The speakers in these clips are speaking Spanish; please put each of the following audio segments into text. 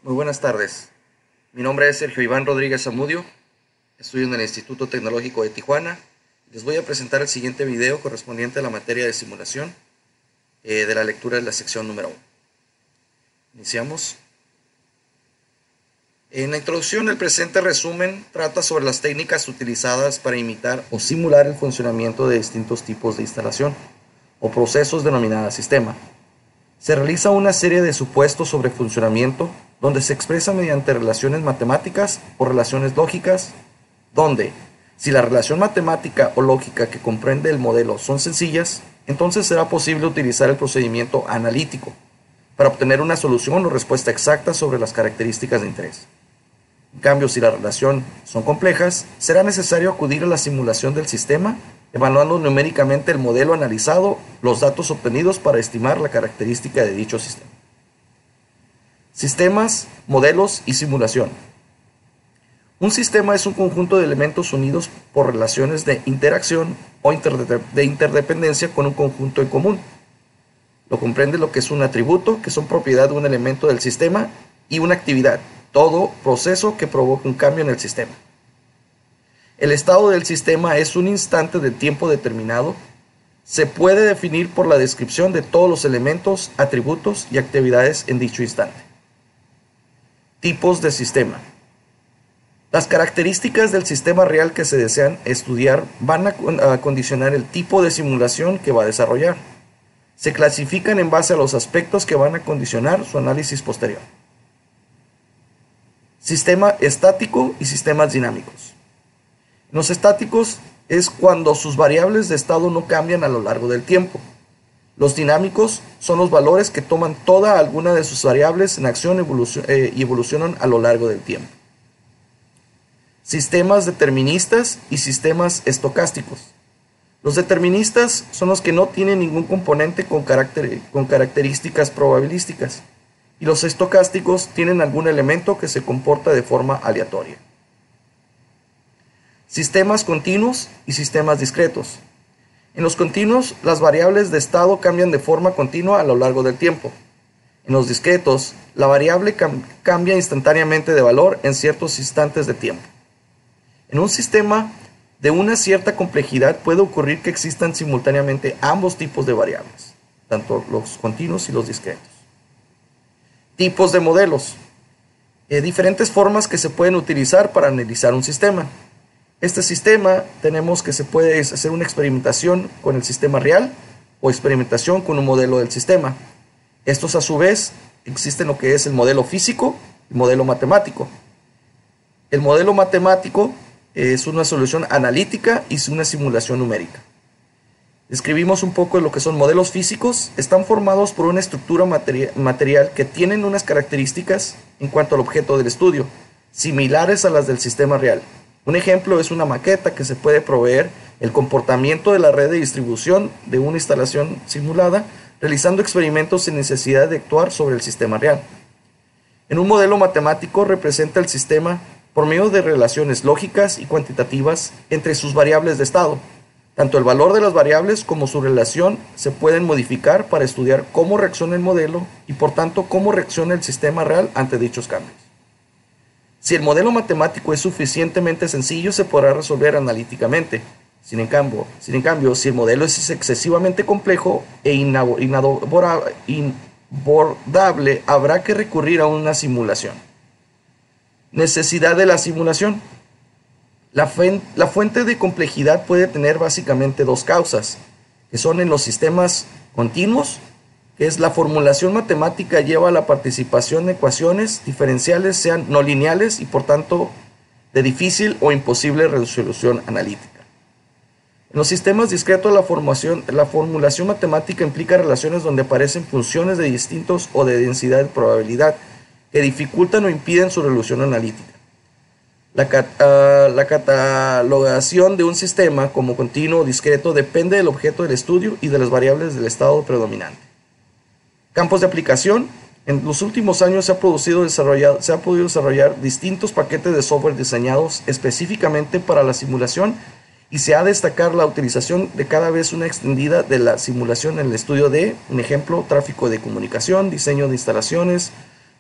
Muy buenas tardes. Mi nombre es Sergio Iván Rodríguez Zamudio. Estudio en el Instituto Tecnológico de Tijuana. Les voy a presentar el siguiente video correspondiente a la materia de simulación de la lectura de la sección número 1. Iniciamos. En la introducción, el presente resumen trata sobre las técnicas utilizadas para imitar o simular el funcionamiento de distintos tipos de instalación o procesos denominadas sistema. Se realiza una serie de supuestos sobre funcionamiento donde se expresa mediante relaciones matemáticas o relaciones lógicas, donde, si la relación matemática o lógica que comprende el modelo son sencillas, entonces será posible utilizar el procedimiento analítico para obtener una solución o respuesta exacta sobre las características de interés. En cambio, si la relación son complejas, será necesario acudir a la simulación del sistema, evaluando numéricamente el modelo analizado, los datos obtenidos para estimar la característica de dicho sistema. Sistemas, modelos y simulación. Un sistema es un conjunto de elementos unidos por relaciones de interacción o de interdependencia con un conjunto en común. Lo comprende lo que es un atributo, que son propiedad de un elemento del sistema, y una actividad, todo proceso que provoca un cambio en el sistema. El estado del sistema es un instante de tiempo determinado. Se puede definir por la descripción de todos los elementos, atributos y actividades en dicho instante. Tipos de sistema. Las características del sistema real que se desean estudiar van a condicionar el tipo de simulación que va a desarrollar. Se clasifican en base a los aspectos que van a condicionar su análisis posterior. Sistema estático y sistemas dinámicos. Los estáticos es cuando sus variables de estado no cambian a lo largo del tiempo. Los dinámicos son los valores que toman toda alguna de sus variables en acción y evolucionan a lo largo del tiempo. Sistemas deterministas y sistemas estocásticos. Los deterministas son los que no tienen ningún componente con características probabilísticas, y los estocásticos tienen algún elemento que se comporta de forma aleatoria. Sistemas continuos y sistemas discretos. En los continuos, las variables de estado cambian de forma continua a lo largo del tiempo. En los discretos, la variable cambia instantáneamente de valor en ciertos instantes de tiempo. En un sistema de una cierta complejidad puede ocurrir que existan simultáneamente ambos tipos de variables, tanto los continuos y los discretos. Tipos de modelos. Diferentes formas que se pueden utilizar para analizar un sistema. Este sistema tenemos que se puede hacer una experimentación con el sistema real o experimentación con un modelo del sistema. Estos a su vez existen lo que es el modelo físico y el modelo matemático. El modelo matemático es una solución analítica y es una simulación numérica. Describimos un poco de lo que son modelos físicos. Están formados por una estructura material que tienen unas características en cuanto al objeto del estudio, similares a las del sistema real. Un ejemplo es una maqueta que se puede proveer el comportamiento de la red de distribución de una instalación simulada, realizando experimentos sin necesidad de actuar sobre el sistema real. En un modelo matemático representa el sistema por medio de relaciones lógicas y cuantitativas entre sus variables de estado. Tanto el valor de las variables como su relación se pueden modificar para estudiar cómo reacciona el modelo y por tanto cómo reacciona el sistema real ante dichos cambios. Si el modelo matemático es suficientemente sencillo, se podrá resolver analíticamente. Sin en cambio, si el modelo es excesivamente complejo e inabordable, habrá que recurrir a una simulación. Necesidad de la simulación. La fuente de complejidad puede tener básicamente dos causas, que son en los sistemas continuos, que es la formulación matemática lleva a la participación de ecuaciones diferenciales sean no lineales y por tanto de difícil o imposible resolución analítica. En los sistemas discretos la formulación matemática implica relaciones donde aparecen funciones de distintos o de densidad de probabilidad que dificultan o impiden su resolución analítica. La catalogación de un sistema como continuo o discreto depende del objeto del estudio y de las variables del estado predominante. Campos de aplicación. En los últimos años se ha podido desarrollar distintos paquetes de software diseñados específicamente para la simulación y se ha de destacar la utilización de cada vez una extendida de la simulación en el estudio de, un ejemplo, tráfico de comunicación, diseño de instalaciones,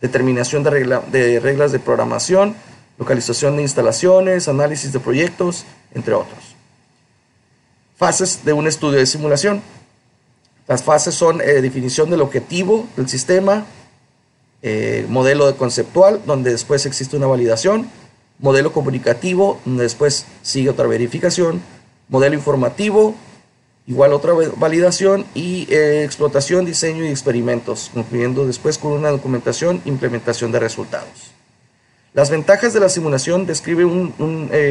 determinación de reglas de programación, localización de instalaciones, análisis de proyectos, entre otros. Fases de un estudio de simulación. Las fases son definición del objetivo del sistema, modelo de conceptual, donde después existe una validación, modelo comunicativo, donde después sigue otra verificación, modelo informativo, igual otra validación, y explotación, diseño y experimentos, concluyendo después con una documentación e implementación de resultados. Las ventajas de la simulación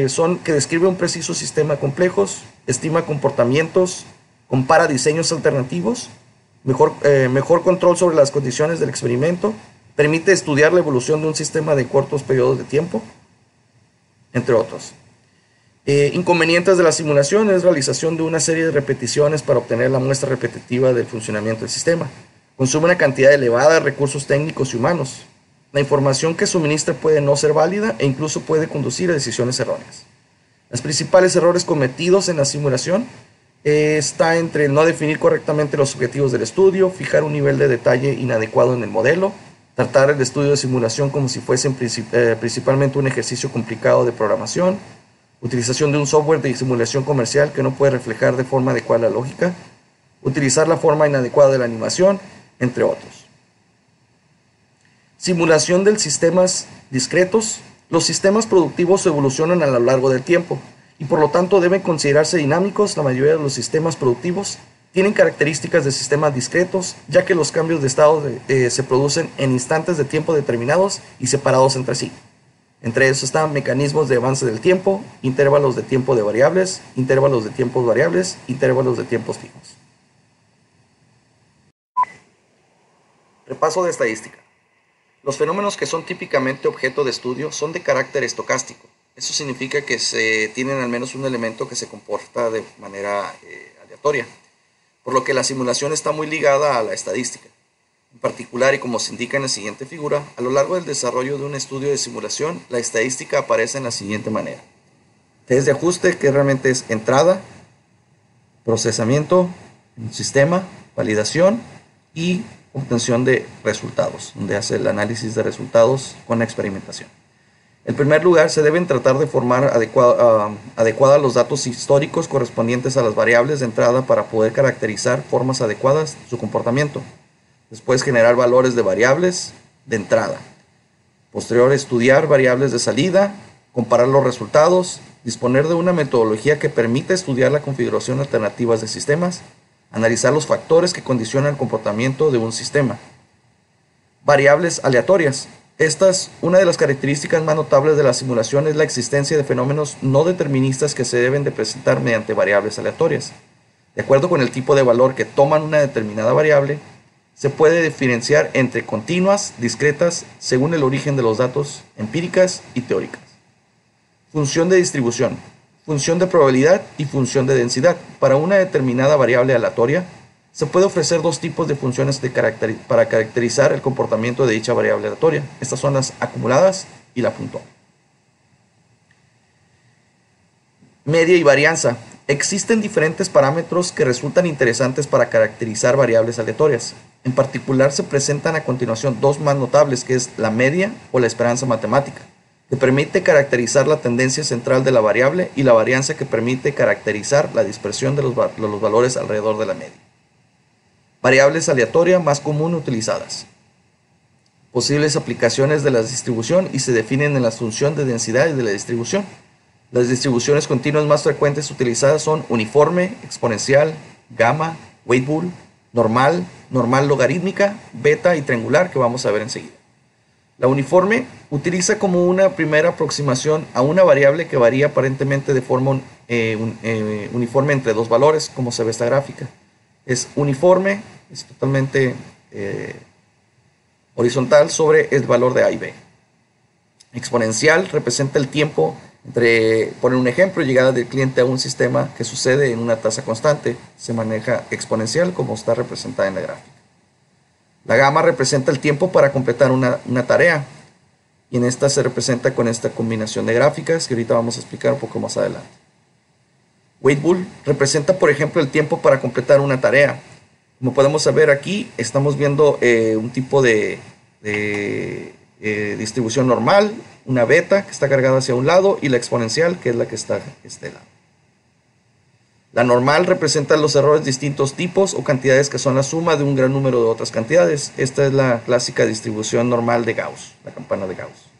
son que describe un preciso sistema complejo, estima comportamientos, compara diseños alternativos, mejor control sobre las condiciones del experimento, permite estudiar la evolución de un sistema de cortos periodos de tiempo, entre otros. Inconvenientes de la simulación es realización de una serie de repeticiones para obtener la muestra repetitiva del funcionamiento del sistema. Consume una cantidad elevada de recursos técnicos y humanos. La información que suministra puede no ser válida e incluso puede conducir a decisiones erróneas. Los principales errores cometidos en la simulación está entre no definir correctamente los objetivos del estudio, fijar un nivel de detalle inadecuado en el modelo, tratar el estudio de simulación como si fuese principalmente un ejercicio complicado de programación, utilización de un software de simulación comercial que no puede reflejar de forma adecuada la lógica, utilizar la forma inadecuada de la animación, entre otros. Simulación de sistemas discretos. Los sistemas productivos evolucionan a lo largo del tiempo y por lo tanto deben considerarse dinámicos. La mayoría de los sistemas productivos tienen características de sistemas discretos, ya que los cambios de estado se producen en instantes de tiempo determinados y separados entre sí. Entre ellos están mecanismos de avance del tiempo, intervalos de tiempo de variables, intervalos de tiempos variables, intervalos de tiempos fijos. Repaso de estadística. Los fenómenos que son típicamente objeto de estudio son de carácter estocástico. Eso significa que se tienen al menos un elemento que se comporta de manera aleatoria, por lo que la simulación está muy ligada a la estadística. En particular, y como se indica en la siguiente figura, a lo largo del desarrollo de un estudio de simulación, la estadística aparece en la siguiente manera. Test de ajuste, que realmente es entrada, procesamiento, sistema, validación y obtención de resultados, donde hace el análisis de resultados con la experimentación. En primer lugar, se deben tratar de formar adecuada los datos históricos correspondientes a las variables de entrada para poder caracterizar formas adecuadas de su comportamiento. Después, generar valores de variables de entrada. Posterior, estudiar variables de salida, comparar los resultados, disponer de una metodología que permita estudiar la configuración alternativa de sistemas, analizar los factores que condicionan el comportamiento de un sistema. Variables aleatorias. Una de las características más notables de la simulación es la existencia de fenómenos no deterministas que se deben de presentar mediante variables aleatorias. De acuerdo con el tipo de valor que toman una determinada variable, se puede diferenciar entre continuas, discretas, según el origen de los datos, empíricas y teóricas. Función de distribución. Función de probabilidad y función de densidad. Para una determinada variable aleatoria, se puede ofrecer dos tipos de funciones para caracterizar el comportamiento de dicha variable aleatoria. Estas son las acumuladas y la puntual. Media y varianza. Existen diferentes parámetros que resultan interesantes para caracterizar variables aleatorias. En particular, se presentan a continuación dos más notables, que es la media o la esperanza matemática, que permite caracterizar la tendencia central de la variable, y la varianza, que permite caracterizar la dispersión de los valores alrededor de la media. Variables aleatorias más común utilizadas. Posibles aplicaciones de la distribución y se definen en la función de densidad y de la distribución. Las distribuciones continuas más frecuentes utilizadas son uniforme, exponencial, gamma, Weibull, normal, normal logarítmica, beta y triangular, que vamos a ver enseguida. La uniforme utiliza como una primera aproximación a una variable que varía aparentemente de forma uniforme entre dos valores, como se ve esta gráfica. Es uniforme, es totalmente horizontal sobre el valor de A y B. Exponencial representa el tiempo entre, poner un ejemplo, llegada del cliente a un sistema que sucede en una tasa constante. Se maneja exponencial como está representada en la gráfica. La gamma representa el tiempo para completar una tarea, y en esta se representa con esta combinación de gráficas que ahorita vamos a explicar un poco más adelante. Weibull representa, por ejemplo, el tiempo para completar una tarea. Como podemos ver aquí, estamos viendo un tipo de distribución normal, una beta que está cargada hacia un lado y la exponencial que es la que está a este lado. La normal representa los errores de distintos tipos o cantidades que son la suma de un gran número de otras cantidades. Esta es la clásica distribución normal de Gauss, la campana de Gauss.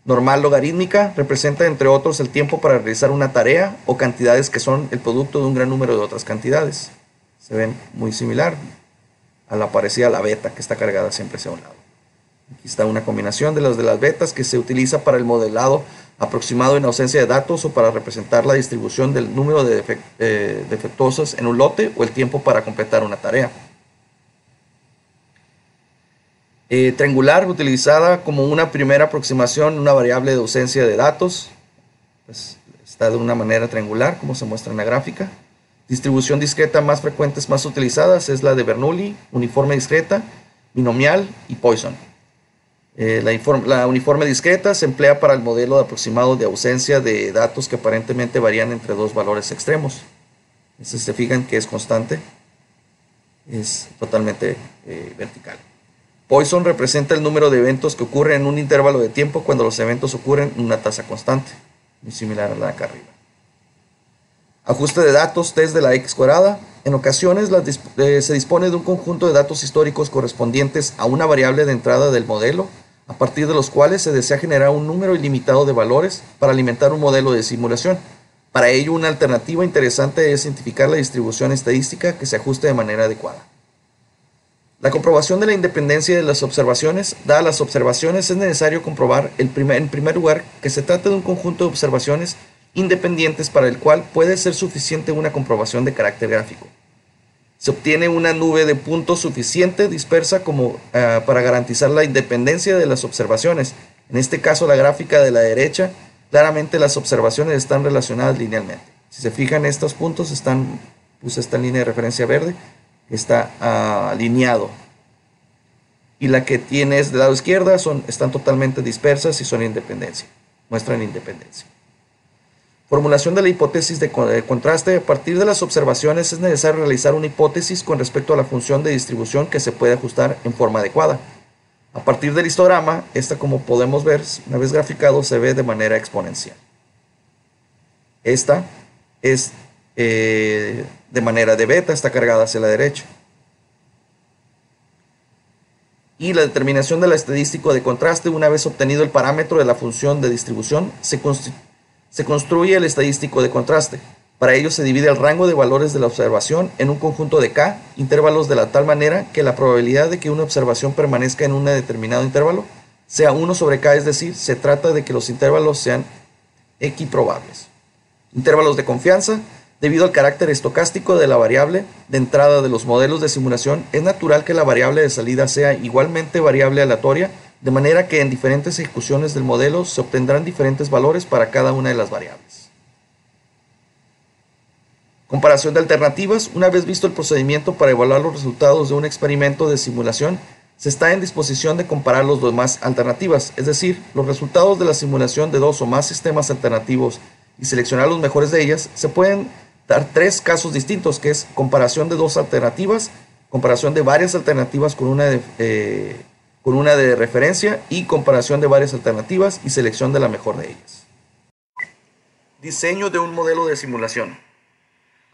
Normal logarítmica representa, entre otros, el tiempo para realizar una tarea o cantidades que son el producto de un gran número de otras cantidades. Se ven muy similar a la parecida a la beta, que está cargada siempre hacia un lado. Aquí está una combinación de las betas que se utiliza para el modelado aproximado en ausencia de datos o para representar la distribución del número de defectuosos en un lote o el tiempo para completar una tarea. Triangular, utilizada como una primera aproximación, una variable de ausencia de datos. Pues está de una manera triangular, como se muestra en la gráfica. Distribución discreta más frecuentes, más utilizadas, es la de Bernoulli, uniforme discreta, binomial y Poisson. La uniforme discreta se emplea para el modelo de aproximado de ausencia de datos que aparentemente varían entre dos valores extremos. Si se fijan que es constante, es totalmente vertical. Poisson representa el número de eventos que ocurren en un intervalo de tiempo cuando los eventos ocurren en una tasa constante, muy similar a la de acá arriba. Ajuste de datos, test de la x cuadrada. En ocasiones se dispone de un conjunto de datos históricos correspondientes a una variable de entrada del modelo, a partir de los cuales se desea generar un número ilimitado de valores para alimentar un modelo de simulación. Para ello, una alternativa interesante es identificar la distribución estadística que se ajuste de manera adecuada. La comprobación de la independencia de las observaciones. Dadas las observaciones, es necesario comprobar en primer lugar que se trata de un conjunto de observaciones independientes para el cual puede ser suficiente una comprobación de carácter gráfico. Se obtiene una nube de puntos suficiente dispersa como para garantizar la independencia de las observaciones. En este caso, la gráfica de la derecha, claramente las observaciones están relacionadas linealmente. Si se fijan, estos puntos puse esta línea de referencia verde, está alineado. Y la que tienes del lado izquierda están totalmente dispersas y son independencia, muestran independencia. Formulación de la hipótesis de contraste. A partir de las observaciones es necesario realizar una hipótesis con respecto a la función de distribución que se puede ajustar en forma adecuada. A partir del histograma, esta, como podemos ver, una vez graficado, se ve de manera exponencial. Esta es de manera de beta, está cargada hacia la derecha. Y la determinación del estadístico de contraste. Una vez obtenido el parámetro de la función de distribución, se construye el estadístico de contraste. Para ello se divide el rango de valores de la observación en un conjunto de k intervalos de la tal manera que la probabilidad de que una observación permanezca en un determinado intervalo sea 1 sobre k, es decir, se trata de que los intervalos sean equiprobables. Intervalos de confianza. Debido al carácter estocástico de la variable de entrada de los modelos de simulación, es natural que la variable de salida sea igualmente variable aleatoria, de manera que en diferentes ejecuciones del modelo se obtendrán diferentes valores para cada una de las variables. Comparación de alternativas. Una vez visto el procedimiento para evaluar los resultados de un experimento de simulación, se está en disposición de comparar las demás alternativas, es decir, los resultados de la simulación de dos o más sistemas alternativos y seleccionar los mejores de ellas. Se pueden dar tres casos distintos, que es comparación de dos alternativas, comparación de varias alternativas con una de referencia y comparación de varias alternativas y selección de la mejor de ellas. Diseño de un modelo de simulación.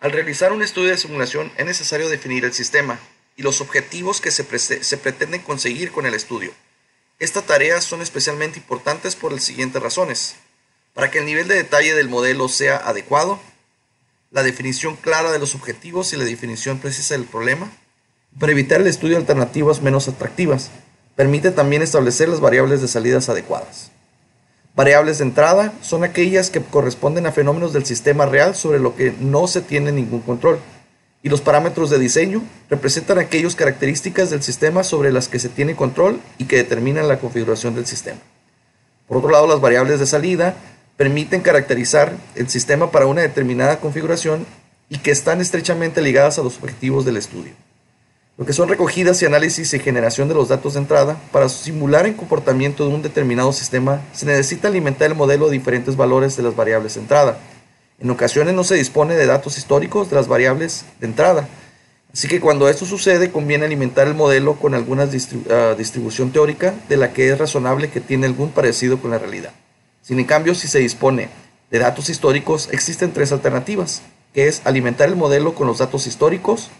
Al realizar un estudio de simulación es necesario definir el sistema y los objetivos que se pretenden conseguir con el estudio. Estas tareas son especialmente importantes por las siguientes razones: para que el nivel de detalle del modelo sea adecuado, la definición clara de los objetivos y la definición precisa del problema, para evitar el estudio de alternativas menos atractivas. Permite también establecer las variables de salidas adecuadas. Variables de entrada son aquellas que corresponden a fenómenos del sistema real sobre lo que no se tiene ningún control. Y los parámetros de diseño representan aquellas características del sistema sobre las que se tiene control y que determinan la configuración del sistema. Por otro lado, las variables de salida permiten caracterizar el sistema para una determinada configuración y que están estrechamente ligadas a los objetivos del estudio. Lo que son recogidas y análisis y generación de los datos de entrada. Para simular el comportamiento de un determinado sistema, se necesita alimentar el modelo de diferentes valores de las variables de entrada. En ocasiones no se dispone de datos históricos de las variables de entrada. Así que cuando esto sucede, conviene alimentar el modelo con alguna distribución teórica de la que es razonable que tiene algún parecido con la realidad. Sin en cambio, si se dispone de datos históricos, existen tres alternativas, que es alimentar el modelo con los datos históricos,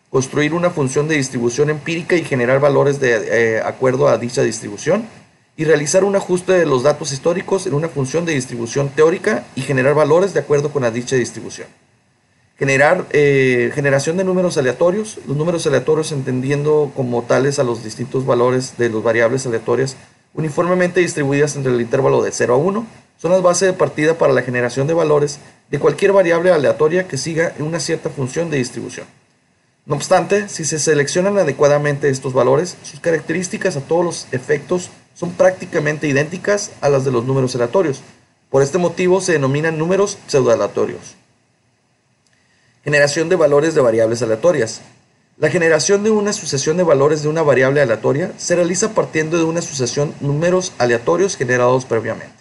construir una función de distribución empírica y generar valores de acuerdo a dicha distribución, y realizar un ajuste de los datos históricos en una función de distribución teórica y generar valores de acuerdo con la dicha distribución. Generación de números aleatorios. Los números aleatorios entendiendo como tales a los distintos valores de las variables aleatorias uniformemente distribuidas entre el intervalo de 0 a 1 son las bases de partida para la generación de valores de cualquier variable aleatoria que siga una cierta función de distribución. No obstante, si se seleccionan adecuadamente estos valores, sus características a todos los efectos son prácticamente idénticas a las de los números aleatorios. Por este motivo se denominan números pseudoaleatorios. Generación de valores de variables aleatorias. La generación de una sucesión de valores de una variable aleatoria se realiza partiendo de una sucesión de números aleatorios generados previamente.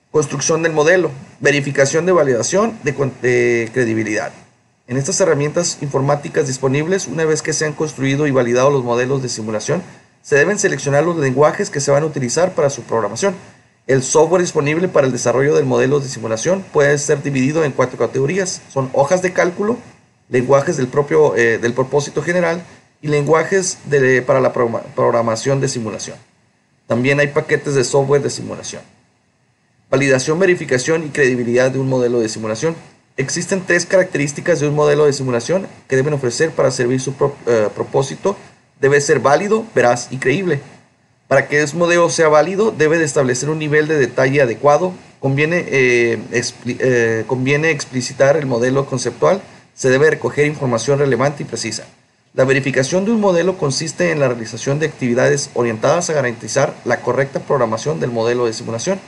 Construcción del modelo. Verificación de validación de credibilidad. En estas herramientas informáticas disponibles, una vez que se han construido y validado los modelos de simulación, se deben seleccionar los lenguajes que se van a utilizar para su programación. El software disponible para el desarrollo del modelo de simulación puede ser dividido en 4 categorías. Son hojas de cálculo, lenguajes del propósito general y lenguajes para la programación de simulación. También hay paquetes de software de simulación. Validación, verificación y credibilidad de un modelo de simulación. Existen 3 características de un modelo de simulación que deben ofrecer para servir su propósito. Debe ser válido, veraz y creíble. Para que ese modelo sea válido, debe de establecer un nivel de detalle adecuado. Conviene explicitar el modelo conceptual. Se debe recoger información relevante y precisa. La verificación de un modelo consiste en la realización de actividades orientadas a garantizar la correcta programación del modelo de simulación.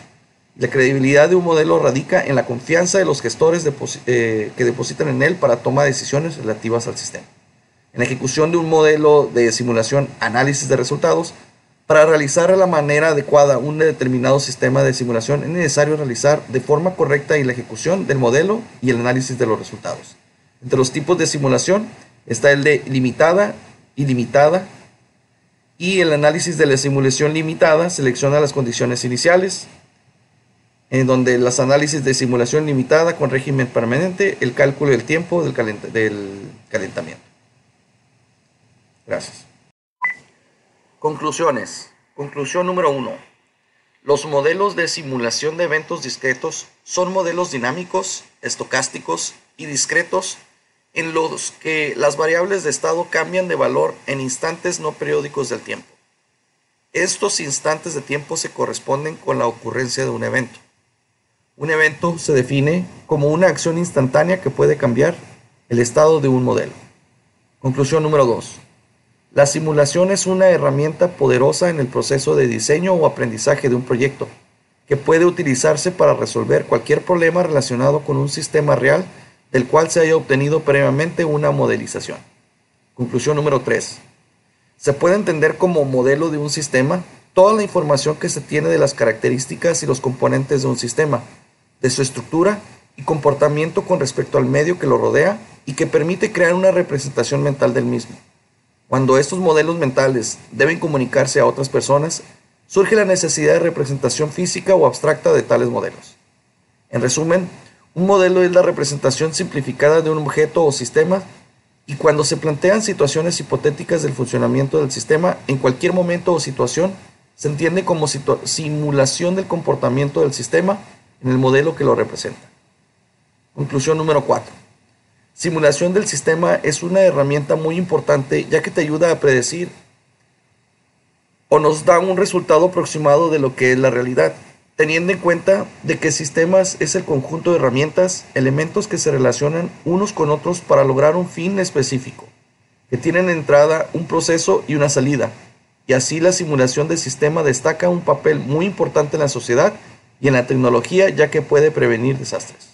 La credibilidad de un modelo radica en la confianza de los gestores que depositan en él para tomar decisiones relativas al sistema. En la ejecución de un modelo de simulación, análisis de resultados. Para realizar de la manera adecuada un determinado sistema de simulación es necesario realizar de forma correcta la ejecución del modelo y el análisis de los resultados. Entre los tipos de simulación está el de limitada y limitada, y el análisis de la simulación limitada selecciona las condiciones iniciales, en donde los análisis de simulación limitada con régimen permanente, el cálculo del tiempo del calentamiento. Gracias. Conclusiones. Conclusión número 1. Los modelos de simulación de eventos discretos son modelos dinámicos, estocásticos y discretos en los que las variables de estado cambian de valor en instantes no periódicos del tiempo. Estos instantes de tiempo se corresponden con la ocurrencia de un evento. Un evento se define como una acción instantánea que puede cambiar el estado de un modelo. Conclusión número 2. La simulación es una herramienta poderosa en el proceso de diseño o aprendizaje de un proyecto, que puede utilizarse para resolver cualquier problema relacionado con un sistema real del cual se haya obtenido previamente una modelización. Conclusión número 3. Se puede entender como modelo de un sistema toda la información que se tiene de las características y los componentes de un sistema, de su estructura y comportamiento con respecto al medio que lo rodea y que permite crear una representación mental del mismo. Cuando estos modelos mentales deben comunicarse a otras personas, surge la necesidad de representación física o abstracta de tales modelos. En resumen, un modelo es la representación simplificada de un objeto o sistema, y cuando se plantean situaciones hipotéticas del funcionamiento del sistema, en cualquier momento o situación, se entiende como simulación del comportamiento del sistema en el modelo que lo representa. Conclusión número 4. Simulación del sistema es una herramienta muy importante, ya que te ayuda a predecir o nos da un resultado aproximado de lo que es la realidad, teniendo en cuenta de que sistemas es el conjunto de herramientas, elementos que se relacionan unos con otros para lograr un fin específico, que tienen entrada, un proceso y una salida, y así la simulación del sistema destaca un papel muy importante en la sociedad y en la tecnología, ya que puede prevenir desastres.